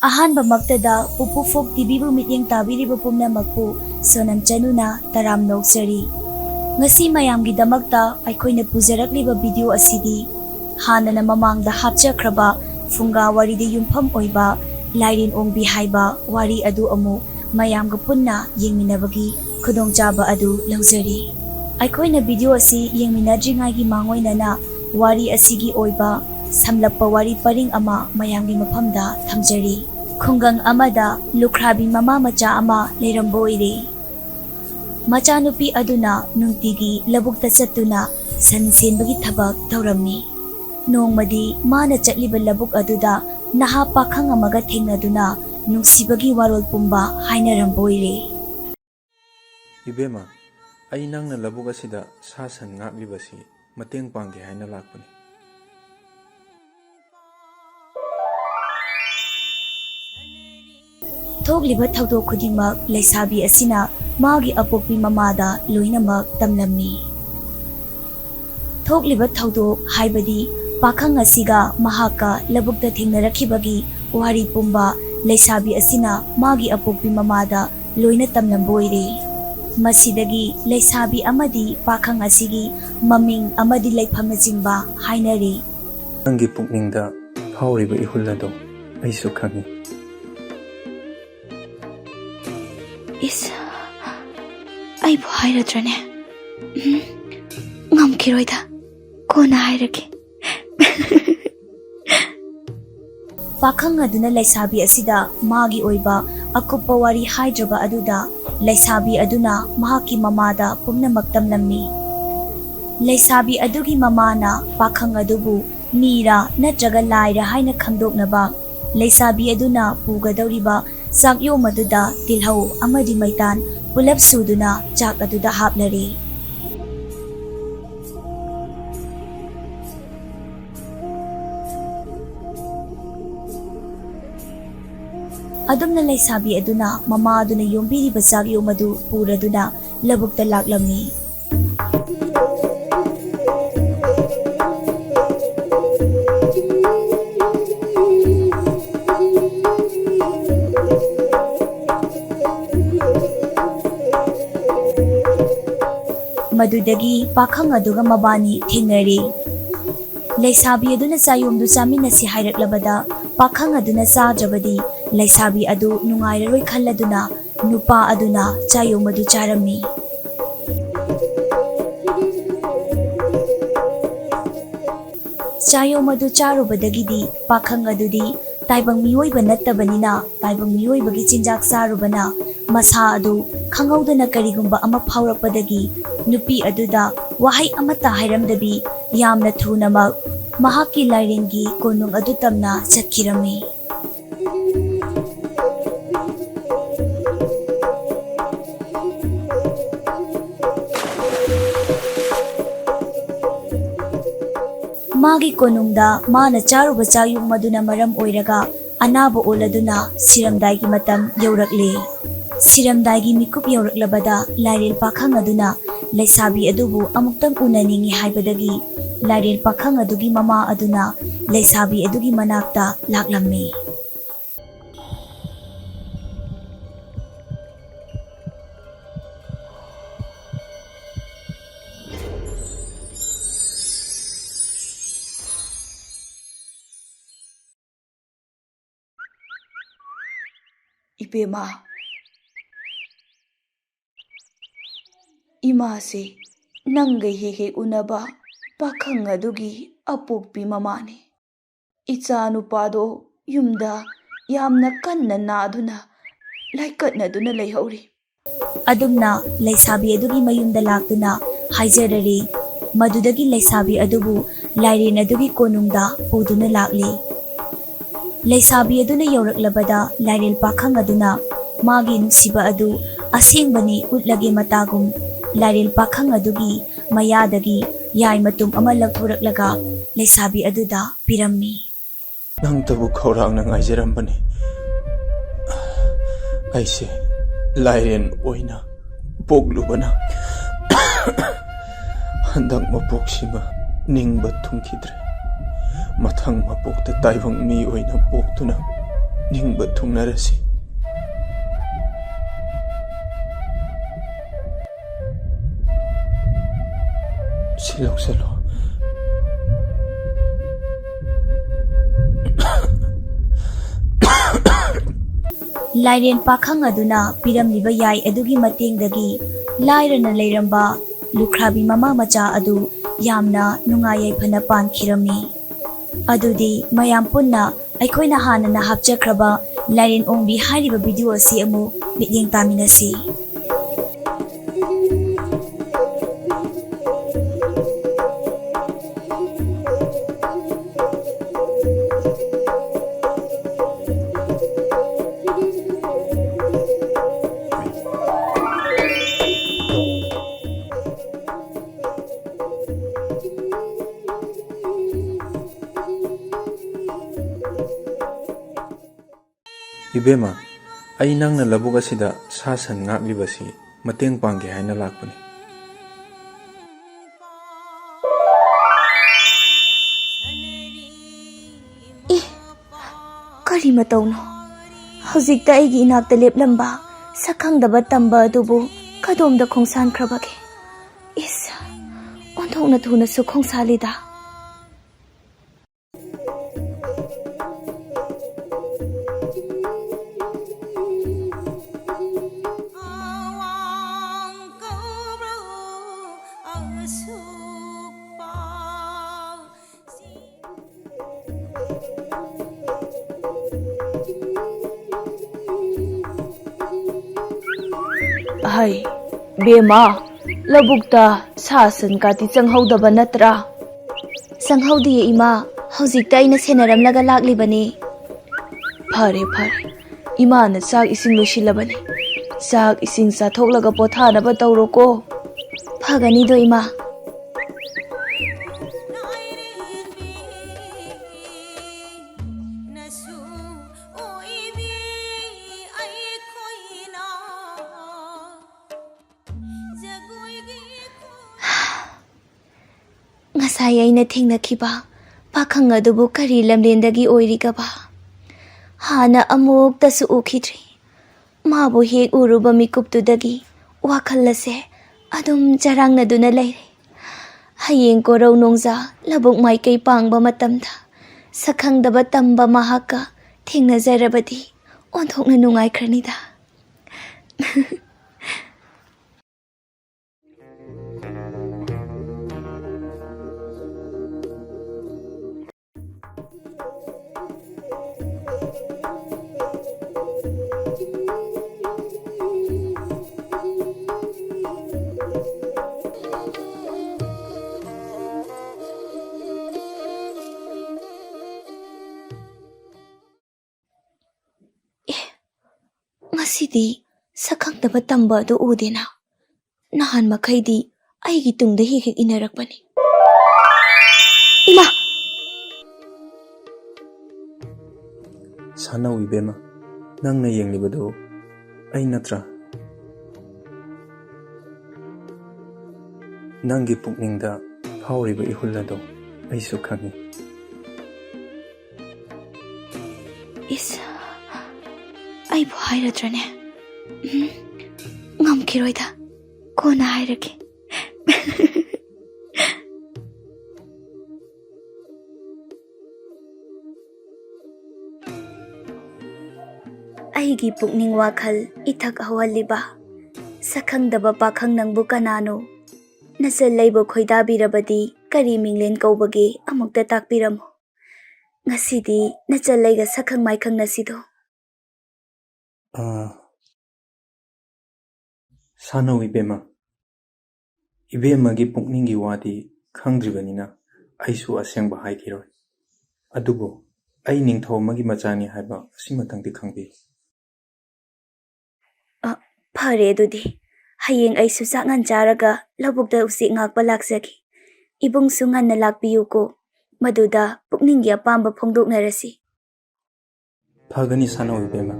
ꯑꯍꯥꯟꯕꯃꯛꯇꯗ ꯄꯨꯄꯨ ꯐꯣꯛ ꯇꯤꯚꯤꯕꯨ ꯃꯤꯠꯌꯦꯡ ꯇꯥꯕꯤꯔꯤꯕ ꯄꯨꯝꯅꯃꯛꯄꯨ ꯁꯣꯅꯝ ꯆꯅꯨꯅ ꯇꯔꯥꯝ ꯅꯣꯛꯆꯔꯤ꯫ ꯉꯁꯤ ꯃꯌꯥꯝꯒꯤꯗꯃꯛꯇ ꯑꯩꯈꯣꯏꯅ ꯄꯨꯖꯔꯛꯂꯤꯕ ꯚꯤꯗꯤꯑꯣ ꯑꯁꯤꯗꯤ ꯍꯥꯟꯅꯅ ꯃꯃꯥꯡꯗ ꯍꯥꯞꯆꯈ꯭ꯔꯕ ꯐꯨꯡꯒꯥ ꯋꯥꯔꯤꯗ ꯌꯨꯝꯐꯝ ꯑꯣꯏꯕ ꯂꯥꯏꯔꯦꯟ ꯑꯣꯡꯕꯤ ꯍꯥꯏꯕ ꯋꯥꯔꯤ ꯑꯗꯨ ꯑꯃꯨꯛ ꯃꯌꯥꯝꯒ ꯄꯨꯟꯅ ꯌꯦꯡꯃꯤꯟꯅꯕꯒꯤ ꯈꯨꯗꯣꯡꯆꯥꯕ ꯑꯗꯨ ꯂꯧꯖꯔꯤ꯫ ꯑꯩꯈꯣꯏꯅ ꯚꯤꯗꯤꯑꯣ ꯑꯁꯤ ꯌꯦꯡꯃꯤꯟꯅꯗ꯭ꯔꯤꯉꯩꯒꯤ ꯃꯥꯡꯑꯣꯏꯅꯅ ꯋꯥꯔꯤ ꯑꯁꯤꯒꯤ ꯑꯣꯏꯕ ꯁꯝꯂꯞꯄ ꯋꯥꯔꯤ ꯄꯔꯤꯡ ꯑꯃ ꯃꯌꯥꯝꯒꯤ ꯃꯐꯝꯗ ꯊꯝꯖꯔꯤ꯫ ꯈꯨꯡꯒꯪ ꯑꯃꯗ ꯂꯨꯈ꯭ꯔꯥꯕꯤ ꯃꯃꯥ ꯃꯆꯥ ꯑꯃ ꯂꯩꯔꯝꯕ ꯑꯣꯏꯔꯦ꯫ ꯃꯆꯥꯅꯨꯄꯤ ꯑꯗꯨꯅ ꯅꯨꯡꯇꯤꯒꯤ ꯂꯧꯕꯨꯛꯇ ꯆꯠꯇꯨꯅ ꯁꯟ ꯁꯦꯟꯕꯒꯤ ꯊꯕꯛ ꯇꯧꯔꯝꯃꯤ꯫ ꯅꯣꯡꯃꯗꯤ ꯃꯥꯅ ꯆꯠꯂꯤꯕ ꯂꯧꯕꯨꯛ ꯑꯗꯨꯗ ꯅꯍꯥ ꯄꯥꯈꯪ ꯑꯃꯒ ꯊꯦꯡꯅꯗꯨꯅ ꯅꯨꯡꯁꯤꯕꯒꯤ ꯋꯥꯔꯣꯜ ꯄꯨꯝꯕ ꯍꯥꯏꯅꯔꯝꯕ ꯑꯣꯏꯔꯦ꯫ ꯏꯕꯦꯝꯃ, ꯑꯩ ꯅꯪꯅ ꯂꯧꯕꯨꯛ ꯑꯁꯤꯗ ꯁꯥ ꯁꯟ ꯉꯥꯛꯂꯤꯕꯁꯤ ꯃꯇꯦꯡ ꯄꯥꯡꯒꯦ ꯍꯥꯏꯅ ꯂꯥꯛꯄꯅꯤ꯫ ꯊꯣꯛꯂꯤꯕ ꯊꯧꯗꯣꯛ ꯈꯨꯗꯤꯡꯃꯛ ꯂꯩꯁꯥꯕꯤ ꯑꯁꯤꯅ ꯃꯥꯒꯤ ꯑꯄꯣꯛꯄꯤ ꯃꯃꯥꯗ ꯂꯣꯏꯅꯃꯛ ꯇꯝꯂꯝꯃꯤ꯫ ꯊꯣꯛꯂꯤꯕ ꯊꯧꯗꯣꯛ ꯍꯥꯏꯕꯗꯤ ꯄꯥꯈꯪ ꯑꯁꯤꯒ ꯃꯍꯥꯛꯀ ꯂꯧꯕꯨꯛꯇ ꯊꯦꯡꯅꯔꯛꯈꯤꯕꯒꯤ ꯋꯥꯔꯤ ꯄꯨꯝꯕ ꯂꯩꯁꯥꯕꯤ ꯑꯁꯤꯅ ꯃꯥꯒꯤ ꯑꯄꯣꯛꯄꯤ ꯃꯃꯥꯗ ꯂꯣꯏꯅ ꯇꯝꯂꯝꯕ ꯑꯣꯏꯔꯦ꯫ ꯃꯁꯤꯗꯒꯤ ꯂꯩꯁꯥꯕꯤ ꯑꯃꯗꯤ ꯄꯥꯈꯪ ꯑꯁꯤꯒꯤ ꯃꯃꯤꯡ ꯑꯃꯗꯤ ꯂꯩꯐꯝꯅꯆꯤꯡꯕ ꯍꯥꯏꯅꯔꯤ꯫ ꯅꯪꯒꯤ ꯄꯨꯛꯅꯤꯡꯗ ꯐꯥꯎꯔꯤꯕ ꯏꯍꯨꯜ ꯑꯗꯣ ꯑꯩꯁꯨ ꯈꯪꯏ꯫ ꯏꯁ, ꯑꯩꯕꯨ ꯍꯥꯏꯔꯗ꯭ꯔꯅꯦ? ꯉꯝꯈꯤꯔꯣꯏꯗ, ꯀꯣꯟꯅ ꯍꯥꯏꯔꯒꯦ꯫ ꯄꯥꯈꯪ ꯑꯗꯨꯅ ꯂꯩꯁꯥꯕꯤ ꯑꯁꯤꯗ ꯃꯥꯒꯤ ꯑꯣꯏꯕ ꯑꯀꯨꯞꯄ ꯋꯥꯔꯤ ꯍꯥꯏꯗ꯭ꯔꯕ ꯑꯗꯨꯗ ꯂꯩꯁꯥꯕꯤ ꯑꯗꯨꯅ ꯃꯍꯥꯛꯀꯤ ꯃꯃꯥꯗ ꯄꯨꯝꯅꯃꯛ ꯇꯝꯂꯝꯃꯤ꯫ ꯂꯩꯁꯥꯕꯤ ꯑꯗꯨꯒꯤ ꯃꯃꯥꯅ ꯄꯥꯈꯪ ꯑꯗꯨꯕꯨ ꯃꯤꯔꯥ ꯅꯠꯇ꯭ꯔꯒ ꯂꯥꯏꯔꯥ ꯍꯥꯏꯅ ꯈꯪꯗꯣꯛꯅꯕ ꯂꯩꯁꯥꯕꯤ ꯑꯗꯨꯅ ꯄꯨꯒꯗꯧꯔꯤꯕ ꯆꯥꯛꯌꯣꯝ ꯑꯗꯨꯗ ꯇꯤꯜꯍꯧ ꯑꯃꯗꯤ ꯃꯩꯇꯥꯟ ꯄꯨꯂꯞ ꯁꯨꯗꯨꯅ ꯆꯥꯛ ꯑꯗꯨꯗ ꯍꯥꯞꯂꯔꯤ꯫ ꯑꯗꯨꯝꯅ ꯂꯩꯁꯥꯕꯤ ꯑꯗꯨꯅ ꯃꯃꯥ ꯑꯗꯨꯅ ꯌꯣꯝꯕꯤꯔꯤꯕ ꯆꯥꯛꯌꯣꯝ ꯑꯗꯨ ꯄꯨꯔꯗꯨꯅ ꯂꯧꯕꯨꯛꯇ ꯂꯥꯛꯂꯝꯃꯤ꯫ ꯃꯗꯨꯗꯒꯤ ꯄꯥꯈꯪ ꯑꯗꯨꯒ ꯃꯕꯥꯅꯤ ꯊꯦꯡꯅꯔꯤ꯫ ꯂꯩꯁꯥꯕꯤ ꯑꯗꯨꯅ ꯆꯥꯌꯣꯝꯗꯨ ꯆꯥꯃꯤꯟꯅꯁꯤ ꯍꯥꯏꯔꯛꯂꯕꯗ ꯄꯥꯈꯪ ꯑꯗꯨꯅ ꯆꯥꯗ꯭ꯔꯕꯗꯤ ꯂꯩꯁꯥꯕꯤ ꯑꯗු ꯅꯨꯡꯉꯥꯏꯔꯔꯣꯏ ꯈꯜꯂꯗꯨꯅ ꯅꯨꯄꯥ ꯑꯗꯨꯅ ꯆꯥꯌꯣꯝ ꯑꯗꯨ ꯆꯥꯔꯝꯃꯤ꯫ ꯆꯥꯌꯣꯝ ꯑꯗꯨ ꯆꯥꯔꯨꯕꯗꯒꯤꯗꯤ ꯄꯥꯈꯪ ꯑꯗꯨꯗꯤ ꯇꯥꯏꯕꯪ ꯃꯤꯑꯣꯏꯕ ꯅꯠꯇꯕꯅꯤꯅ ꯇꯥꯏꯕꯪ ꯃꯤꯑꯣꯏꯕꯒꯤ ꯆꯤꯟꯖꯥꯛ ꯆꯥꯔꯨꯕꯅ ꯃꯁꯥ ꯑꯗꯨ ꯈꯪꯍꯧꯗꯅ ꯀꯔꯤꯒꯨꯝꯕ ꯑꯃ ꯐꯥꯎꯔꯛꯄꯗꯒꯤ ꯅꯨꯄꯤ ꯑꯗꯨꯗ ꯋꯥꯍꯩ ꯑꯃꯠꯇ ꯍꯥꯏꯔꯝꯗꯕꯤ ꯌꯥꯝꯅ ꯊꯨꯅꯃꯛ ꯃꯍꯥꯛꯀꯤ ꯂꯥꯏꯔꯦꯟꯒꯤ ꯀꯣꯅꯨꯡ ꯑꯗꯨ ꯇꯝꯅ ꯆꯠꯈꯤꯔꯝꯃꯤ꯫ ꯃꯥꯒꯤ ꯀꯣꯅꯨꯡꯗ ꯃꯥꯅ ꯆꯥꯔꯨꯕ ꯆꯥꯛꯌꯣꯝ ꯑꯗꯨꯅ ꯃꯔꯝ ꯑꯣꯏꯔꯒ ꯑꯅꯥꯕ ꯑꯣꯜꯂꯗꯨꯅ ꯁꯤꯔꯝꯗꯥꯏꯒꯤ ꯃꯇꯝ ꯌꯧꯔꯛꯂꯦ꯫ ꯁꯤꯔꯝꯗꯥꯏꯒꯤ ꯃꯤꯀꯨꯞ ꯌꯧꯔꯛꯂꯕꯗ ꯂꯥꯏꯔꯦꯟ ꯄꯥꯈꯪ ꯑꯗꯨꯅ ꯂꯩꯁꯥꯕꯤ ꯑꯗꯨꯕꯨ ꯑꯃꯨꯛꯇꯪ ꯎꯅꯅꯤꯡꯉꯤ ꯍꯥꯏꯕꯗꯒꯤ ꯂꯥꯏꯔꯦꯟ ꯄꯥꯈꯪ ꯑꯗꯨꯒꯤ ꯃꯃꯥ ꯑꯗꯨꯅ ꯂꯩꯁꯥꯕꯤ ꯑꯗꯨꯒꯤ ꯃꯅꯥꯛꯇ ꯂꯥꯛꯂꯝꯃꯤ꯫ ꯏꯕꯦꯝꯃ, ꯏꯃꯥꯁꯦ ꯅꯪꯒ ꯍꯦꯛ ꯍꯦꯛ ꯎꯅꯕ ꯄꯥꯈꯪ ꯑꯗꯨꯒꯤ ꯑꯄꯣꯛꯄꯤ ꯃꯃꯥꯅꯤ꯫ ꯏꯆꯥ ꯅꯨꯄꯥꯗꯣ ꯌꯨꯝꯗ ꯌꯥꯝꯅ ꯀꯟꯅ ꯅꯥꯗꯨꯅ ꯂꯥꯏꯀꯠꯅꯗꯨꯅ ꯂꯩꯍꯧꯔꯤ꯫ ꯑꯗꯨꯝꯅ ꯂꯩꯁꯥꯕꯤ ꯑꯗꯨꯒꯤ ꯃꯌꯨꯝꯗ ꯂꯥꯛꯇꯨꯅ ꯍꯥꯏꯖꯔꯔꯤ꯫ ꯃꯗꯨꯗꯒꯤ ꯂꯩꯁꯥꯕꯤ ꯑꯗꯨꯕꯨ ꯂꯥꯏꯔꯦꯟ ꯑꯗꯨꯒꯤ ꯀꯣꯅꯨꯡꯗ ꯄꯨꯗꯨꯅ ꯂꯥꯛꯂꯤ꯫ ꯂꯩꯁꯥꯕꯤ ꯑꯗꯨꯅ ꯌꯧꯔꯛꯂꯕꯗ ꯂꯥꯏꯔꯦꯟ ꯄꯥꯈꯪ ꯑꯗꯨꯅ ꯃꯥꯒꯤ ꯅꯨꯡꯁꯤꯕ ꯑꯗꯨ ꯑꯁꯦꯡꯕꯅꯤ ꯎꯠꯂꯒꯦ ꯃꯇꯥꯒꯨꯝ ꯂꯥꯏꯔꯦꯟ ꯄꯥꯈꯪ ꯑꯗꯨꯒꯤ ꯃꯌꯥꯗꯒꯤ ꯌꯥꯏ ꯃꯇꯨꯝ ꯑꯃ ꯂꯧꯊꯣꯔꯛꯂꯒ ꯂꯩꯁꯥꯕꯤ ꯑꯗꯨꯗ ꯄꯤꯔꯝꯃꯤ꯫ ꯅꯪꯇꯕꯨ ꯈꯧꯔꯥꯡꯅ ꯉꯥꯏꯖꯔꯝꯕꯅꯤ꯫ ꯑꯩꯁꯦ ꯂꯥꯏꯔꯦꯟ ꯑꯣꯏꯅ ꯄꯣꯛꯂꯨꯕꯅ ꯍꯟꯗꯛ ꯃꯄꯣꯛꯁꯤꯃ ꯅꯤꯡꯕ ꯊꯨꯡꯈꯤꯗ꯭ꯔꯦ꯫ ꯃꯊꯪ ꯃꯄꯣꯛꯇ ꯇꯥꯏꯕꯪ ꯃꯤ ꯑꯣꯏꯅ ꯄꯣꯛꯇꯨꯅ ꯅꯤꯡꯕ ꯊꯨꯡꯅꯔꯁꯤ. ꯁꯤ ꯂꯧꯁꯜꯂꯣ. ꯂꯥꯏꯔꯦꯟ ꯄꯥꯈꯪ ꯑꯗꯨꯅ ꯄꯤꯔꯝꯂꯤꯕ ꯌꯥꯏ ꯑꯗꯨꯒꯤ ꯃꯇꯦꯡꯗꯒꯤ ꯂꯥꯏꯔꯅ ꯂꯩꯔꯝꯕ ꯂꯨꯈ꯭ꯔꯥꯕꯤ ꯃꯃꯥ ꯃꯆꯥ ꯑꯗꯨ ꯌꯥꯝꯅ ꯅꯨꯡꯉꯥꯏ ꯌꯥꯏꯐꯅ ꯄꯥꯟꯈꯤꯔꯝꯃꯤ. ꯑꯗꯨꯗꯤ ꯃꯌꯥꯝ ꯄꯨꯟꯅ ꯑꯩꯈꯣꯏꯅ ꯍꯥꯟꯅꯅ ꯍꯥꯞꯆꯈ꯭ꯔꯕ ꯂꯥꯏꯔꯦꯟ ꯑꯣꯡꯕꯤ ꯍꯥꯏꯔꯤꯕ ꯚꯤꯗꯤꯑꯣ ꯑꯁꯤ ꯑꯃꯨꯛ ꯃꯤꯠꯌꯦꯡ ꯇꯥꯃꯤꯟꯅꯁꯤ. Ibema, ay nang nalabog asida sa san ngaklibasi mateng pangge hay nalakpani. Kari matawno? Hawjikta aigi inakta leplamba sakhangdaba tamba adubu kadomda khongsan khrabage. Isa, onthokna thuna su khongsalida. Hai, Bema, labukta sasan kati changhawdaba natra? Changhawdiye ima, hawjikta aina senaramlaga laklibani. Phare, imana chak ising loisilabani. Chak ising chathoklaga pothanaba tawroko. Phagani do ima. Ngasay aina thengnakiba pakhang adubu kari lamlendagi oirigaba. Hana amuktasu ukhidri. Mabu hek uruba mikuptudagi wakhallase adum jarangnaduna leire. Hayeng korau nongja labuk maikai pangba matamda sakhangdaba tamba mahaka thengnazarabadi onthokna nungaikranida. Ngasidi sakhangdaba tamba adu udena. Nahan makhaidi aigi tungda hek inarakpani. Ima! Sana Ibema, nang na yenglibado ay natra. Nanggi pukningda phawriba ihullado ay sukhangi. Isa, ay bu hayradrane. Ngamkiroida, kona hayrake. Aigi pukning wakhal ithak hawaliba. Sakhangdaba pakhang nangbu kanano. Nasal laybo khoidabirabadi kari minglen kaubagi amukta takpiramo. Ngasidi nasal layga sakhang maikhang nasido. Sana Ibema. Ibemagi pukningi wadi khangdribanina aisu asyangba haikiroi. Adubo ay ningthaw magi machani haiba asimatangdi khangbi. Phare adudi. Hayeng aisu sakngan charaga labukda usik ngakpa laksaki. Ibungsu nganna lakpiyuko. Maduda pukningi apamba phongdoknarasi. Phagani Sana Ibema.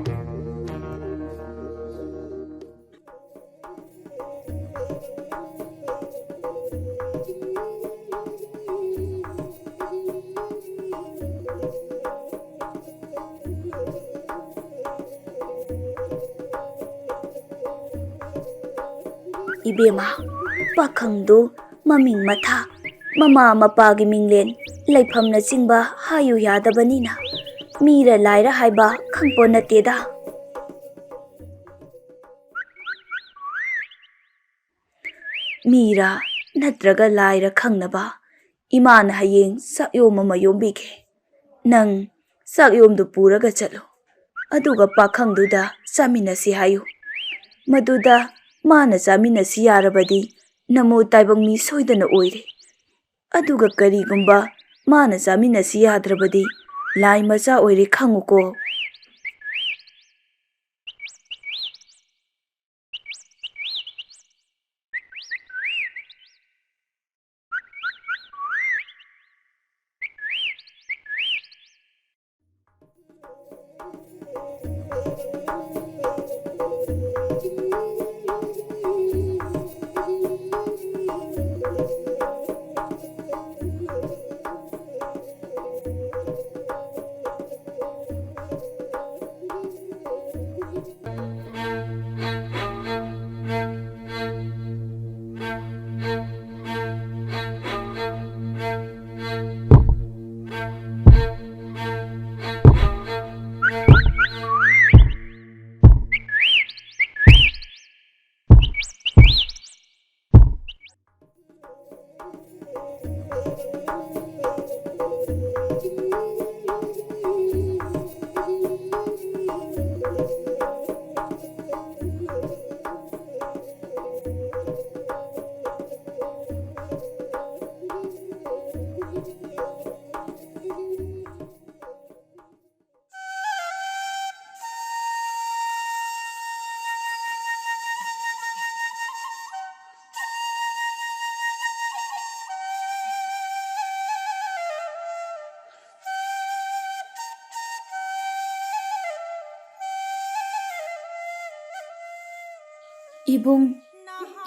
Ibema, pakhangdu maming matha, mama mapagi minglen, laifamna chingba hayu yadabanina, mira laira haiba khangpo nateda. Mira natraga laira khangnaba, imana hayeng sakyom ama yombige. Nang sakyomdu puraga chalo, aduga pakhangduda chaminasi hayu. Maduda mana chaminasi yarabadi, namo taibang mi soidana oire. Aduga karigumba mana chaminasi yadrabadi, lai macha oire khanguko.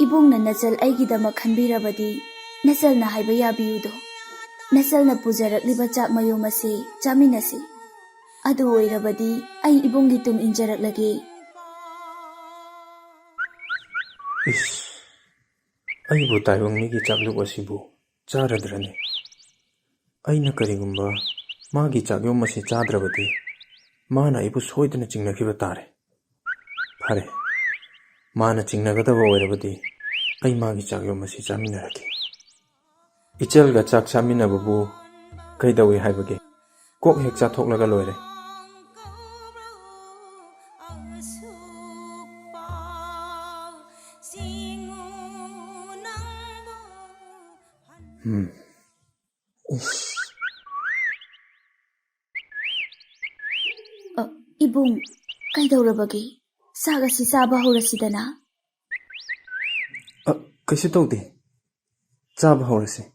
Ibungna nachal aigidamak khanbirabadi, nachalna haiba yabiyudo. Nachalna pujarakliba chak mayom ase chaminasi. Adu oirabadi ai ibunggi tum injaraklage. Aibu taibang migi chakluk asibu charadrane. Aina karigumba magi chakyom asi chadrabadi, mana ibu soidana chingnakiba tare. Phare, mana chingnagadaba oirabadi, ai magi chakyom asi chaminarake. Ichelga chak chaminababu kaidawi haibage, kok hek chathoklaga loire. Ibung, kaidawrabagi? Sagasi saba hawrasidana? Kaisi tawde. Chaba hawrasi.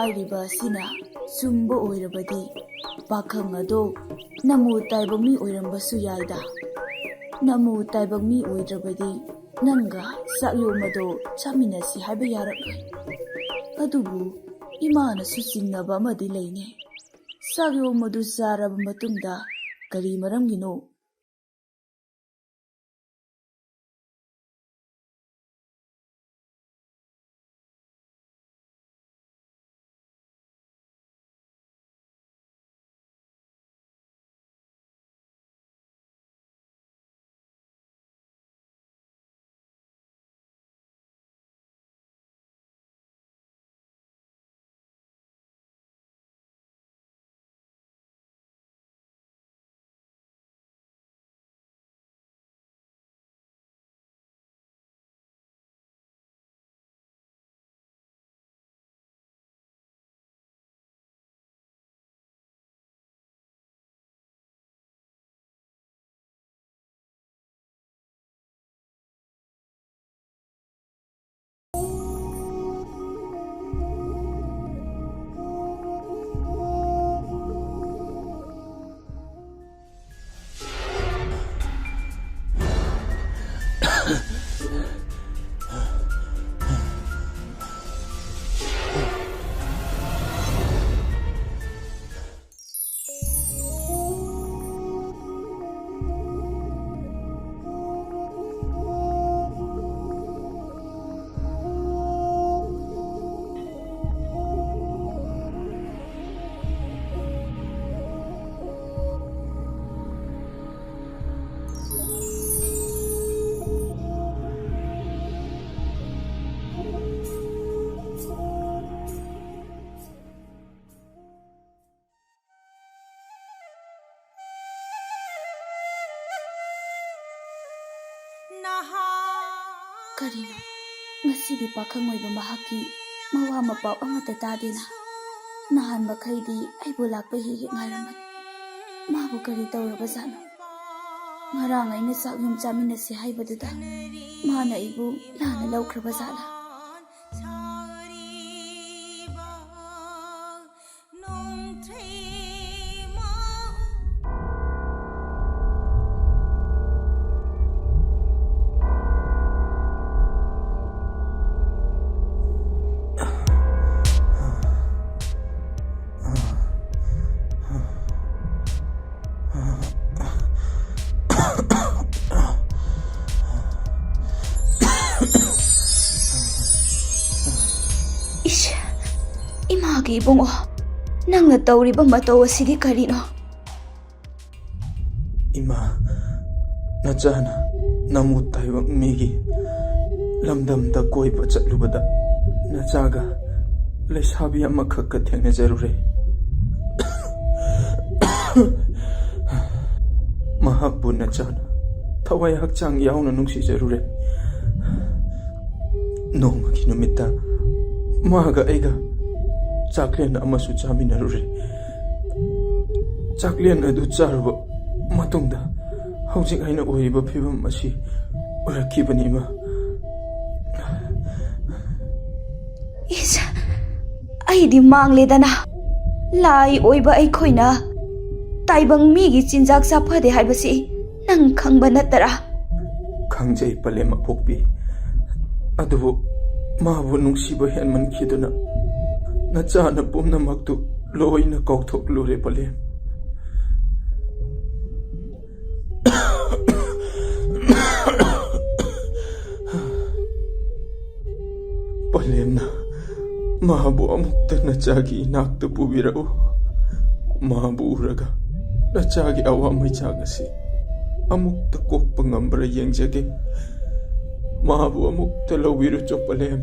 ꯍꯥꯏꯔꯤꯕ ꯑꯁꯤꯅ ꯆꯨꯝꯕ ꯑꯣꯏꯔꯕꯗꯤ ꯄꯥꯈꯪ ꯑꯗꯣ ꯅꯃꯨ ꯇꯥꯏꯕ ꯃꯤ ꯑꯣꯏꯔꯝꯕꯁꯨ ꯌꯥꯏꯗ꯫ ꯅꯃꯨ ꯇꯥꯏꯕ ꯃꯤ ꯑꯣꯏꯗ꯭ꯔꯕꯗꯤ ꯅꯪꯒ ꯆꯥꯛꯌꯣꯝ ꯑꯗꯣ ꯆꯥꯃꯤꯟꯅꯁꯤ ꯍꯥꯏꯕ ꯌꯥꯔꯛꯂꯣꯏ꯫ ꯑꯗꯨꯕꯨ ꯏꯃꯥꯅꯁꯨ ꯆꯤꯡꯅꯕ ꯑꯃꯗꯤ ꯂꯩꯅꯦ꯫ ꯆꯥꯛꯌꯣꯝ ꯑꯗꯨ ꯆꯥꯔꯕ ꯃꯇꯨꯡꯗ ꯀꯔꯤ ꯃꯔꯝꯒꯤꯅꯣ? ꯀꯔꯤꯅꯣ? ꯉꯁꯤꯗꯤ ꯄꯥꯈꯪ ꯑꯣꯏꯕ ꯃꯍꯥꯛꯀꯤ ꯃꯋꯥ ꯃꯄꯥꯎ ꯑꯃꯠꯇ ꯇꯥꯗꯦꯅ꯫ ꯅꯍꯥꯟ ꯃꯈꯩꯗꯤ ꯑꯩꯕꯨ ꯂꯥꯛꯄ ꯍꯦꯛ ꯍꯦꯛ ꯉꯥꯏꯔꯝꯕꯅꯤ꯫ ꯃꯥꯕꯨ ꯀꯔꯤ ꯇꯧꯔꯕꯖꯥꯠꯅꯣ? ꯉꯔꯥꯡ ꯑꯩꯅ ꯆꯥꯛꯌꯨꯝ ꯆꯥꯃꯤꯟꯅꯁꯤ ꯍꯥꯏꯕꯗꯨꯗ ꯃꯥꯅ ꯑꯩꯕꯨ ꯂꯥꯟꯅ ꯂꯧꯈ꯭ꯔꯕꯖꯥꯠꯂꯥ? 이마ꯒꯤ 이봉어, ꯅꯪꯅ ꯇꯧꯔꯤꯕ ꯃꯇꯧ ꯑꯁꯤꯗꯤ ꯀꯔꯤꯅꯣ? 이마, 나짜나 나무 타이바 미기 람담다 꼬이바 ꯆꯠꯂꯨꯕꯗ 나짜가 ꯂꯩꯁꯥꯕꯤ ꯑꯃꯈꯛꯀ ꯊꯦꯡꯅꯖꯔꯨꯔꯦ. ꯃꯍꯥꯛꯄꯨ ꯅꯆꯥꯅ ꯊꯋꯥꯏ ꯍꯛꯆꯥꯡ ꯌꯥꯎꯅ ꯅꯨꯡꯁꯤꯖꯔꯨꯔꯦ. ꯅꯣꯡꯃꯒꯤ ꯅꯨꯃꯤꯠꯇ ꯃꯥꯒ ꯑꯩꯒ ꯆꯥꯛꯂꯦꯟ ꯑꯃꯁꯨ ꯆꯥꯃꯤꯟꯅꯔꯨꯔꯦ. ꯆꯥꯛꯂꯦꯟ ꯑꯗꯨ ꯆꯥꯔꯨꯕ ꯃꯇꯨꯡꯗ ꯍꯧꯖꯤꯛ ꯑꯩꯅ ꯑꯣꯏꯔꯤꯕ ꯐꯤꯕꯝ ꯑꯁꯤ ꯑꯣꯏꯔꯛꯈꯤꯕꯅꯤ. ꯏꯃꯥ, ꯏꯁ, ꯑꯩꯗꯤ ꯃꯥꯡꯂꯦꯗꯅ. ꯂꯥꯏ ꯑꯣꯏꯕ ꯑꯩꯈꯣꯏꯅ ꯇꯥꯏꯕꯪ ꯃꯤꯒꯤ ꯆꯤꯟꯖꯥꯛ ꯆꯥꯐꯗꯦ ꯍꯥꯏꯕꯁꯤ ꯅꯪ ꯈꯪꯕ ꯅꯠꯇꯔꯥ? ꯈꯪꯖꯩ ꯄꯂꯦꯝ ꯑꯄꯣꯛꯄꯤ. ꯑꯗꯨꯕꯨ ꯃꯥꯕꯨ ꯅꯨꯡꯁꯤꯕ ꯍꯦꯟꯃꯟꯈꯤꯗꯨꯅ ꯅꯆꯥꯅ ꯄꯨꯝꯅꯃꯛꯇꯨ ꯂꯣꯏꯅ ꯀꯥꯎꯊꯣꯛꯂꯨꯔꯦ ꯄꯂꯦꯝ. ꯄꯂꯦꯝꯅ ꯃꯥꯕꯨ ꯑꯃꯨꯛꯇ ꯅꯆꯥꯒꯤ ꯏꯅꯥꯛꯇ ꯄꯨꯕꯤꯔꯛꯎ. ꯃꯥꯕꯨ ꯎꯔꯒ ꯅꯆꯥꯒꯤ ꯑꯋꯥꯃꯩꯆꯥꯛ ꯑꯁꯤ ꯑꯃꯨꯛꯇ ꯀꯣꯛꯄ ꯉꯝꯕ꯭ꯔꯥ ꯌꯦꯡꯖꯒꯦ. ꯃꯥꯕꯨ ꯑꯃꯨꯛꯇ ꯂꯧꯕꯤꯔꯨꯆꯣ ꯄꯂꯦꯝ.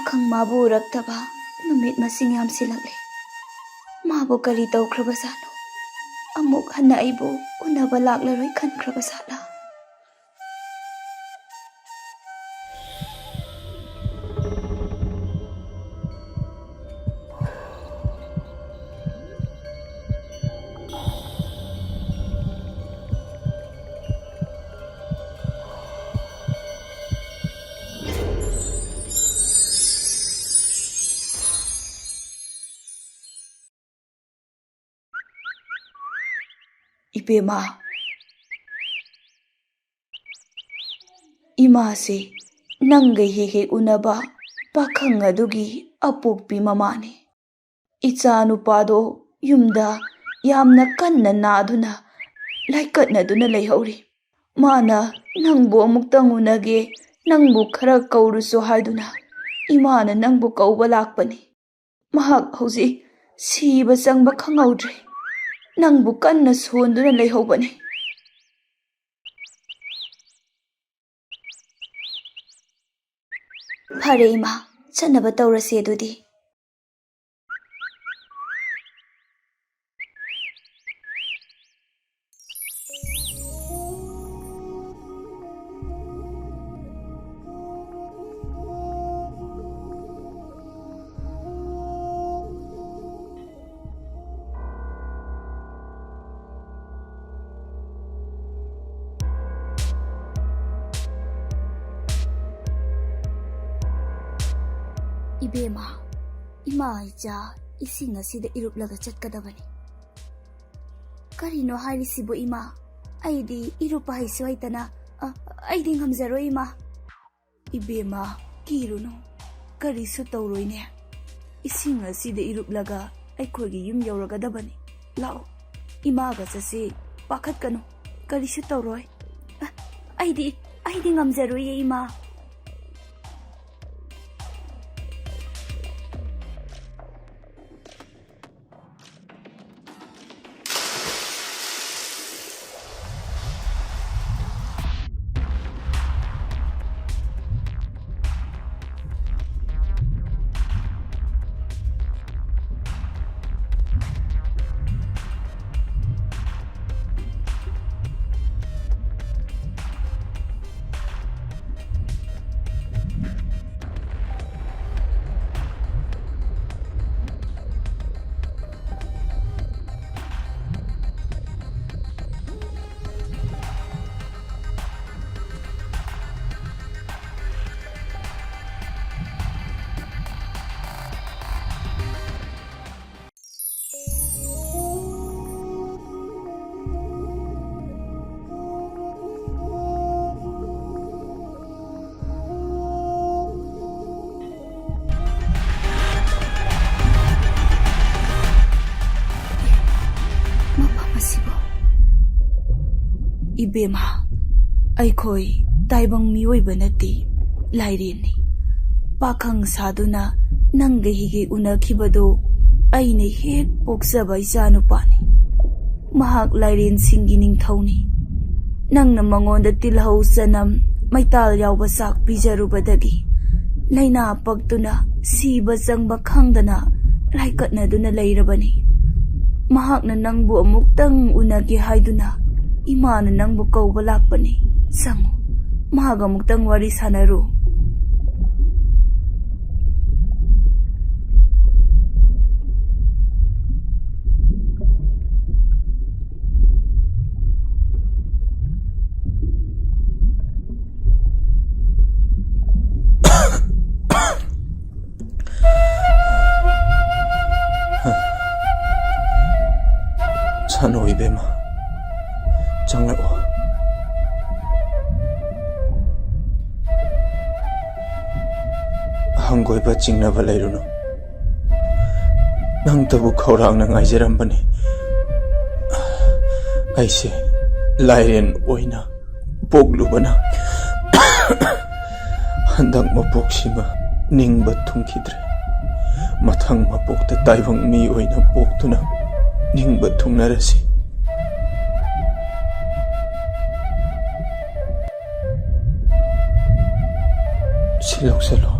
ꯄꯥꯈꯪ ꯃꯥꯕꯨ ꯎꯔꯛꯇꯕ ꯅꯨꯃꯤꯠ ꯃꯁꯤꯡ ꯌꯥꯝꯁꯤꯜꯂꯛꯂꯦ. ꯃꯥꯕꯨ ꯀꯔꯤ ꯇꯧꯈ꯭ꯔꯕꯖꯥꯠꯅꯣ? ꯑꯃꯨꯛ ꯍꯟꯅ ꯑꯩꯕꯨ ꯎꯅꯕ ꯂꯥꯛꯂꯔꯣꯏ ꯈꯟꯈ꯭ꯔꯕꯖꯥꯠꯂꯥ? 이베마, 이마세 ꯅꯪꯒ ꯍꯦꯛ ꯍꯦꯛ ꯎꯅꯕ ꯄꯥꯈꯪ ꯑꯗꯨꯒꯤ ꯑꯄꯣꯛꯄꯤ ꯃꯃꯥꯅꯤ. ꯏꯆꯥ ꯅꯨꯄꯥꯗꯣ ꯌꯨꯝꯗ ꯌꯥꯝꯅ ꯀꯟꯅ ꯅꯥꯗꯨꯅ ꯂꯥꯏꯀꯠꯅꯗꯨꯅ ꯂꯩꯍꯧꯔꯤ. ꯃꯥꯅ ꯅꯪꯕꯨ ꯑꯃꯨꯛꯇꯪ ꯎꯅꯒꯦ, ꯅꯪꯕꯨ ꯈꯔ ꯀꯧꯔꯨꯁꯨ ꯍꯥꯏꯗꯨꯅ ꯏꯃꯥꯅ ꯅꯪꯕꯨ ꯀꯧꯕ ꯂꯥꯛꯄꯅꯤ. ꯃꯍꯥꯛ ꯍꯧꯖꯤꯛ ꯁꯤꯕ ꯆꯪꯕ ꯈꯪꯍꯧꯗ꯭ꯔꯦ. ꯅꯪꯕꯨ ꯀꯟꯅ ꯁꯣꯟꯗꯨꯅ ꯂꯩꯍꯧꯕꯅꯤ. ꯐꯔꯦ ꯏꯃꯥ, ꯆꯠꯅꯕ ꯇꯧꯔꯁꯤ ꯑꯗꯨꯗꯤ. 이베마, 이마 이자 이싱 ꯑꯁꯤꯗ 이룹ꯂꯒ ꯆꯠꯀꯗꯕꯅꯤ. ꯀꯔꯤꯅꯣ ꯍꯥꯏꯔꯤꯁꯤꯕꯨ ꯏꯃꯥ? ꯑꯩꯗꯤ 이룹ꯄ ꯍꯩꯁꯨ ꯍꯩꯇꯅ ꯑꯩꯗꯤ ꯉꯝꯖꯔꯣꯏ ꯏꯃꯥ. 이베마, ꯀꯤꯔꯨꯅꯨ, ꯀꯔꯤꯁꯨ ꯇꯧꯔꯣꯏꯅꯦ. 이싱 ꯑꯁꯤꯗ 이룹ꯂꯒ ꯑꯩꯈꯣꯏꯒꯤ ꯌꯨꯝ ꯌꯧꯔꯒꯗꯕꯅꯤ. ꯂꯥꯛꯑꯣ, 이마ꯒ ꯆꯠꯁꯤ. ꯄꯥꯈꯠꯀꯅꯨ, ꯀꯔꯤꯁꯨ ꯇꯧꯔꯣꯏ. ꯑꯩꯗꯤ ꯉꯝꯖꯔꯣꯏꯌꯦ ꯏꯃꯥ. 이베마, ꯑꯩꯈꯣꯏ ꯇꯥꯏꯕꯪ ꯃꯤꯑꯣꯏꯕ ꯅꯠꯇꯦ, ꯂꯥꯏꯔꯦꯟꯅꯤ. ꯄꯥꯈꯪ ꯁꯥꯗꯨꯅ ꯅꯪꯒ ꯍꯦꯛ ꯍꯦꯛ ꯎꯅꯈꯤꯕꯗꯣ ꯑꯩꯅ ꯍꯦꯛ ꯄꯣꯛꯆꯕ ꯏꯆꯥꯅꯨꯄꯥꯅꯤ. ꯃꯍꯥꯛ ꯂꯥꯏꯔꯦꯟꯁꯤꯡꯒꯤ ꯅꯤꯡꯊꯧꯅꯤ. ꯅꯪꯅ ꯃꯉꯣꯟꯗ ꯇꯤꯜꯍꯧ ꯆꯅꯝ ꯃꯩꯇꯥꯜ ꯌꯥꯎꯕ ꯆꯥꯛ ꯄꯤꯖꯔꯨꯕꯗꯒꯤ ꯂꯩꯅꯥ ꯄꯛꯇꯨꯅ ꯁꯤꯕ ꯆꯪꯕ ꯈꯪꯗꯅ ꯂꯥꯏꯀꯠꯅꯗꯨꯅ ꯂꯩꯔꯕꯅꯤ. ꯃꯍꯥꯛꯅ ꯅꯪꯕꯨ ꯑꯃꯨꯛꯇꯪ ꯎꯅꯒꯦ ꯍꯥꯏꯗꯨꯅ ꯏꯃꯥꯅ ꯅꯪꯕꯨ ꯀꯧꯕ ꯂꯥꯛꯄꯅꯤ. ꯆꯪꯉꯨ, ꯃꯍꯥꯛ ꯑꯃꯨꯛꯇꯪ ꯋꯥꯔꯤ ꯁꯥꯟꯅꯔꯨ. ꯁꯥꯅꯣ 이베마, ꯆꯪꯂꯛꯑꯣ. ꯍꯪꯒꯣꯏꯕ ꯆꯤꯡꯅꯕ ꯂꯩꯔꯨꯅꯨ. ꯅꯪꯇꯕꯨ ꯈꯧꯔꯥꯡꯅ ꯉꯥꯏꯖꯔꯝꯕꯅꯤ. ꯑꯩꯁꯦ ꯂꯥꯏꯔꯦꯟ ꯑꯣꯏꯅ ꯄꯣꯛꯂꯨꯕꯅ ꯍꯟꯗꯛ ꯃꯄꯣꯛꯁꯤꯃ ꯅꯤꯡꯕ ꯊꯨꯡꯈꯤꯗ꯭ꯔꯦ. ꯃꯊꯪ ꯃꯄꯣꯛꯇ ꯇꯥꯏꯕꯪ ꯃꯤ ꯑꯣꯏꯅ ꯄꯣꯛꯇꯨꯅ ꯅꯤꯡꯕ ꯊꯨꯡꯅꯔꯁꯤ. ꯁꯤ ꯂꯧꯁꯜꯂꯣ.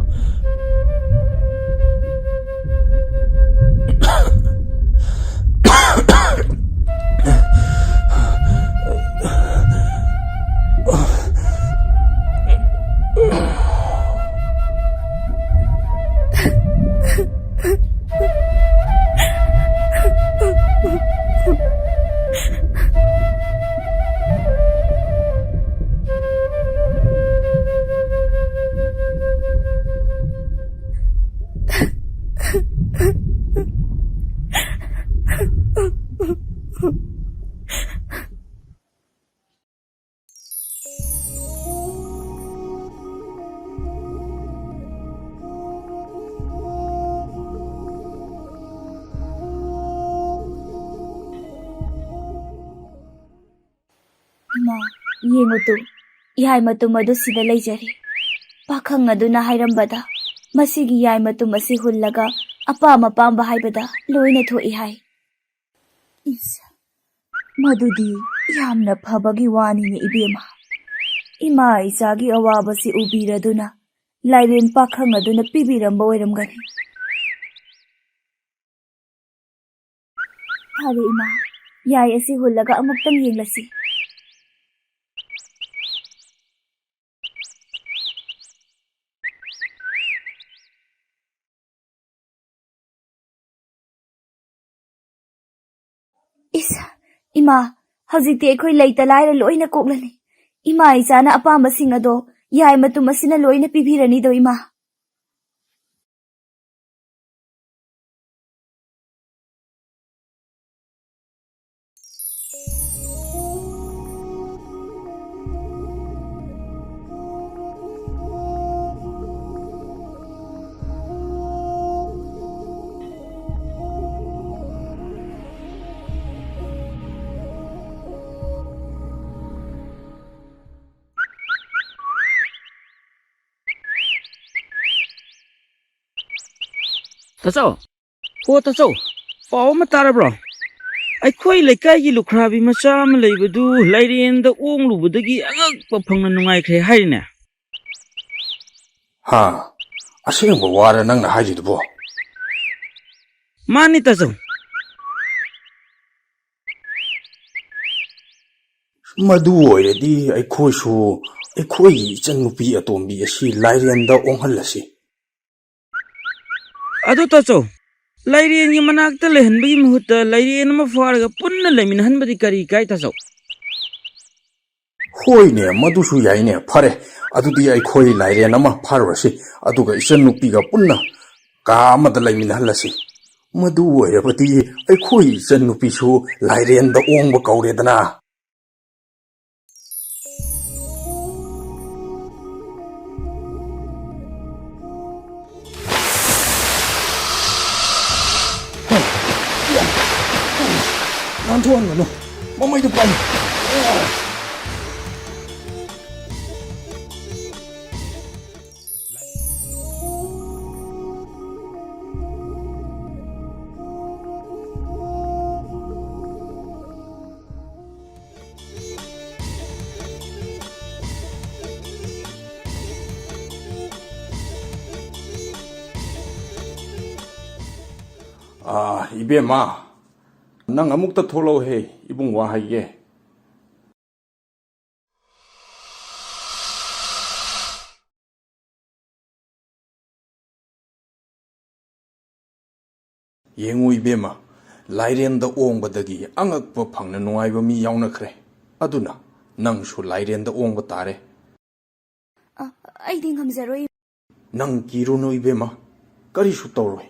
ꯏꯃꯥ, ꯌꯦꯡꯉꯨꯇꯨ, ꯌꯥꯏ ꯃꯇꯨꯝ ꯑꯗꯨ ꯁꯤꯗ ꯂꯩꯖꯔꯤ. ꯄꯥꯈꯪ ꯑꯗꯨꯅ ꯍꯥꯏꯔꯝꯕꯗ ꯃꯁꯤꯒꯤ ꯌꯥꯏ ꯃꯇꯨꯝ ꯑꯁꯤ ꯍꯨꯜꯂꯒ ꯑꯄꯥꯝ ꯑꯄꯥꯝꯕ ꯍꯥꯏꯕꯗ ꯂꯣꯏꯅ ꯊꯣꯛꯏ ꯍꯥꯏ. ꯏꯁ, ꯃꯗꯨꯗꯤ ꯌꯥꯝꯅ ꯐꯕꯒꯤ ꯋꯥꯅꯤꯅꯦ ꯏꯕꯦꯝꯃ. ꯏꯃꯥ ꯏꯆꯥꯒꯤ ꯑꯋꯥꯕꯁꯤ ꯎꯕꯤꯔꯗꯨꯅ ꯂꯥꯏꯔꯦꯟ ꯄꯥꯈꯪ ꯑꯗꯨꯅ ꯄꯤꯕꯤꯔꯝꯕ ꯑꯣꯏꯔꯝꯒꯅꯤ. ꯐꯔꯦ ꯏꯃꯥ, ꯌꯥꯏ ꯑꯁꯤ ꯍꯨꯜꯂꯒ ꯑꯃꯨꯛꯇꯪ ꯌꯦꯡꯂꯁꯤ. ꯏꯁ, ꯏꯃꯥ, ꯍꯧꯖꯤꯛꯇꯤ ꯑꯩꯈꯣꯏ ꯂꯩꯇ ꯂꯥꯏꯔ ꯂꯣꯏꯅ ꯀꯣꯛꯂꯅꯤ. ꯏꯃꯥ ꯏꯆꯥꯅ ꯑꯄꯥꯝꯕꯁꯤꯡ ꯑꯗꯣ ꯌꯥꯏ ꯃꯇꯨꯝ ꯑꯁꯤꯅ ꯂꯣꯏꯅ ꯄꯤꯕꯤꯔꯅꯤꯗꯣ ꯏꯃꯥ. ꯇꯥꯆꯧ, ꯑꯣ ꯇꯥꯆꯧ, ꯄꯥꯎ ꯑꯃ ꯇꯥꯔꯕ꯭ꯔꯣ? ꯑꯩꯈꯣꯏ ꯂꯩꯀꯥꯏꯒꯤ ꯂꯨꯈ꯭ꯔꯥꯕꯤ ꯃꯆꯥ ꯑꯃ ꯂꯩꯕꯗꯨ ꯂꯥꯏꯔꯦꯟꯗ ꯑꯣꯡꯂꯨꯕꯗꯒꯤ ꯑꯉꯛꯄ ꯐꯪꯅ ꯅꯨꯡꯉꯥꯏꯈ꯭ꯔꯦ ꯍꯥꯏꯔꯤꯅꯦ. ꯍꯥ, ꯑꯁꯦꯡꯕ ꯋꯥꯔ ꯅꯪꯅ ꯍꯥꯏꯔꯤꯗꯨꯕꯣ? ꯃꯥꯅꯤ ꯇꯥꯆꯧ. ꯃꯗꯨ ꯑꯣꯏꯔꯗꯤ ꯑꯩꯈꯣꯏꯁꯨ ꯑꯩꯈꯣꯏꯒꯤ ꯏꯆꯟꯅꯨꯄꯤ ꯑꯇꯣꯝꯕꯤ ꯑꯁꯤ ꯂꯥꯏꯔꯦꯟꯗ ꯑꯣꯡꯍꯜꯂꯁꯤ. ꯑꯗꯨ ꯇꯥꯆꯧ, ꯂꯥꯏꯔꯦꯟꯒꯤ ꯃꯅꯥꯛꯇ ꯂꯩꯍꯟꯕꯒꯤ ꯃꯍꯨꯠꯇ ꯂꯥꯏꯔꯦꯟ ꯑꯃ ꯐꯥꯔꯒ ꯄꯨꯟꯅ ꯂꯩꯃꯤꯟꯅꯍꯟꯕꯗꯤ ꯀꯔꯤ ꯀꯥꯏ ꯇꯥꯆꯧ? ꯍꯣꯏꯅꯦ, ꯃꯗꯨꯁꯨ ꯌꯥꯏꯅꯦ. ꯐꯔꯦ, ꯑꯗꯨꯗꯤ ꯑꯩꯈꯣꯏ ꯂꯥꯏꯔꯦꯟ ꯑꯃ ꯐꯥꯔꯨꯔꯁꯤ, ꯑꯗꯨꯒ ꯏꯆꯟꯅꯨꯄꯤꯒ ꯄꯨꯟꯅ ꯀꯥ ꯑꯃꯗ ꯂꯩꯃꯤꯟꯅꯍꯜꯂꯁꯤ. ꯃꯗꯨ ꯑꯣꯏꯔꯕꯗꯤ ꯑꯩꯈꯣꯏ ꯏꯆꯟꯅꯨꯄꯤꯁꯨ ꯂꯥꯏꯔꯦꯟꯗ ꯑꯣꯡꯕ ꯀꯧꯔꯦꯗꯅ. ꯅꯥꯟꯊꯣꯛꯍꯟꯒꯅꯨ, ꯃꯃꯩꯗꯨ ꯄꯥꯏꯌꯨ. 이베마, ꯅꯪ ꯑꯃꯨꯛꯇ ꯊꯣꯛꯂꯛꯎꯍꯦ, 이bun 와 하이게. ꯌꯦꯡꯉꯨ 이베마, ꯂꯥꯏꯔꯦꯟꯗ ꯑꯣꯡꯕꯗꯒꯤ ꯑꯉꯛꯄ ꯐꯪꯅ ꯅꯨꯡꯉꯥꯏꯕ ꯃꯤ ꯌꯥꯎꯅꯈ꯭ꯔꯦ. ꯑꯗꯨꯅ ꯅꯪꯁꯨ ꯂꯥꯏꯔꯦꯟꯗ ꯑꯣꯡꯕ ꯇꯥꯔꯦ. ꯑꯩꯗꯤ ꯉꯝꯖꯔꯣꯏ. ꯅꯪ ꯀꯤꯔꯨꯅꯨ 이베마, ꯀꯔꯤꯁꯨ ꯇꯧꯔꯣꯏ.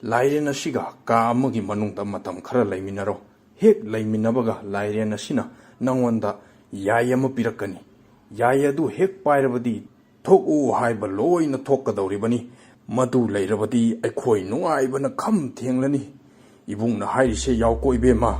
ꯂꯥꯏꯔꯦꯟ ꯑꯁꯤꯒ ꯀꯥ ꯑꯃꯒꯤ ꯃꯅꯨꯡꯗ ꯃꯇꯝ ꯈꯔ ꯂꯩꯃꯤꯟꯅꯔꯣ. ꯍꯦꯛ ꯂꯩꯃꯤꯟꯅꯕꯒ ꯂꯥꯏꯔꯦꯟ ꯑꯁꯤꯅ ꯅꯪꯉꯣꯟꯗ ꯌꯥꯏ ꯑꯃ ꯄꯤꯔꯛꯀꯅꯤ. ꯌꯥꯏ ꯑꯗꯨ ꯍꯦꯛ ꯄꯥꯏꯔꯕꯗꯤ ꯊꯣꯛꯎ ꯍꯥꯏꯕ ꯂꯣꯏꯅ ꯊꯣꯛꯀꯗꯧꯔꯤꯕꯅꯤ. ꯃꯗꯨ ꯂꯩꯔꯕꯗꯤ ꯑꯩꯈꯣꯏ ꯅꯨꯡꯉꯥꯏꯕꯅ ꯈꯝ ꯊꯦꯡꯂꯅꯤ. 이bunꯅ ꯍꯥꯏꯔꯤꯁꯦ ꯌꯥꯎꯀꯣ 이베마.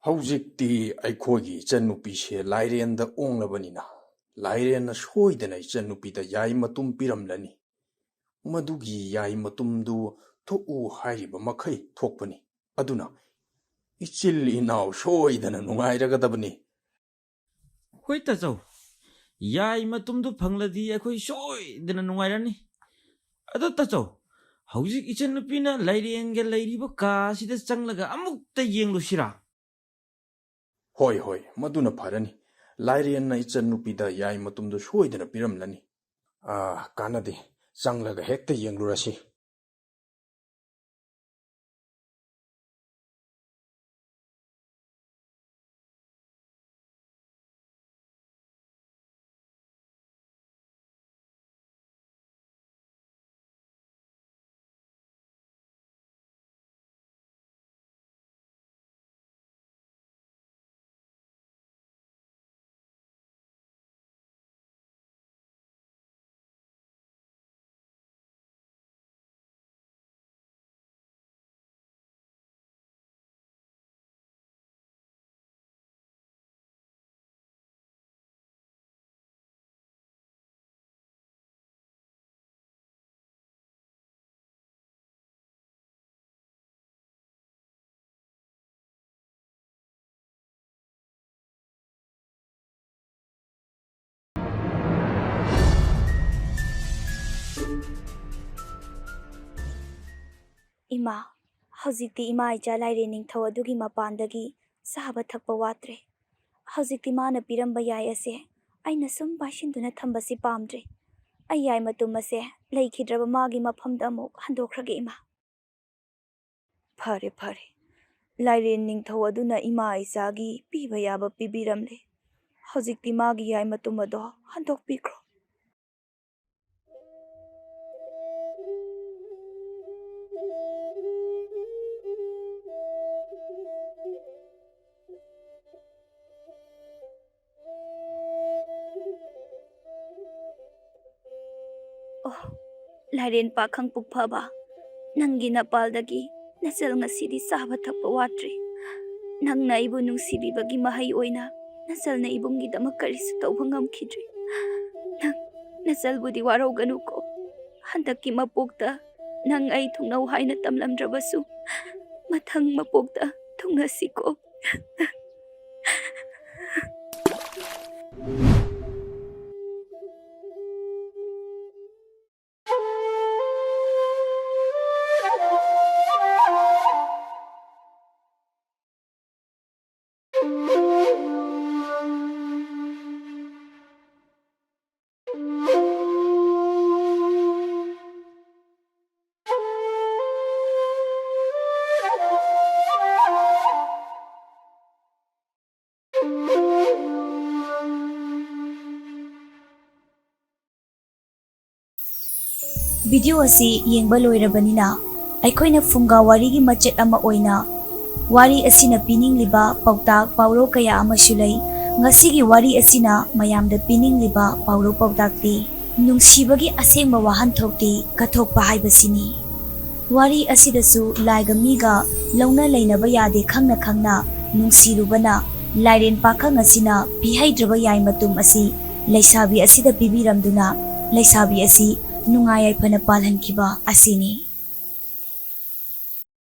ꯍꯧꯖꯤꯛꯇꯤ ꯑꯩꯈꯣꯏꯒꯤ ꯏꯆꯟꯅꯨꯄꯤꯁꯦ ꯂꯥꯏꯔꯦꯟꯗ ꯑꯣꯡꯂꯕꯅꯤꯅ ꯂꯥꯏꯔꯦꯟꯅ ꯁꯣꯏꯗꯅ ꯏꯆꯟꯅꯨꯄꯤꯗ ꯌꯥꯏ ꯃꯇꯨꯝ ꯄꯤꯔꯝꯂꯅꯤ. ꯃꯗꯨꯒꯤ ꯌꯥꯏ ꯃꯇꯨꯝꯗꯨ ꯊꯣꯛꯎ ꯍꯥꯏꯔꯤꯕ ꯃꯈꯩ ꯊꯣꯛꯄꯅꯤ. ꯑꯗꯨꯅ 이칠 이나우 소이다는 ꯅꯨꯡꯉꯥꯏꯔꯒꯗꯕꯅꯤ. ꯍꯣꯏ ꯇꯥꯆꯧ, ꯌꯥꯏ ꯃꯇꯨꯝꯗꯨ ꯐꯪꯂꯗꯤ ꯑꯩꯈꯣꯏ ꯁꯣꯏꯗꯅ ꯅꯨꯡꯉꯥꯏꯔꯅꯤ. ꯑꯗꯣ ꯇꯥꯆꯧ, Hꯧjik ichanupina lairenga lairiba kaasida changlaga amukta yenglusira. Hoi hoi, maduna pharani. Lairianna ichan nupida yai matumdo soidana piramlani. Kanadi, changlaga hekta yenglurasi. Ima, hꯧjikti ima icha laire ningthau adugi mapandagi sahaba thakpa watre. Hꯧjikti mana piramba yai ase aina sum baishinduna thambasi pamdre. Ai yai matum ase leikhidraba magi maphamda amuk handokhrage ima. Phare phare. Laire ningthau aduna ima isagi piba yaba pibiramle. Hojikti magi yai matum ado handokpikro. Oh, lairen pakhang pukphaba. Nangi napaldagi nasal ngasidi sahaba thakpa watre. Nangna ibu nungsibibagi mahai oina nasal na ibungi damak karisu tauba ngamkhidre. Nang nasal budi waroganu ko. Handaki mapokta nang ay thungnau haina tamlamdrabasu. Mathang mapokta thungnasi ko. Video asi yengba loirabanina aikoina funga warigi machet ama oina wari asina piningliba pautak pauro kaya amasu lei ngasigi wari asina mayamda piningliba pauro pautakti nungsibagi asengba wahan thokti kathokpa haibasini wari asidasu laiga miga launa leinaba yade khangna khangna nungsirubana lairen pakhang asina bihaidraba yai matum asi leisabi asida bibiramduna leisabi asi nungayai phana palhankiba asini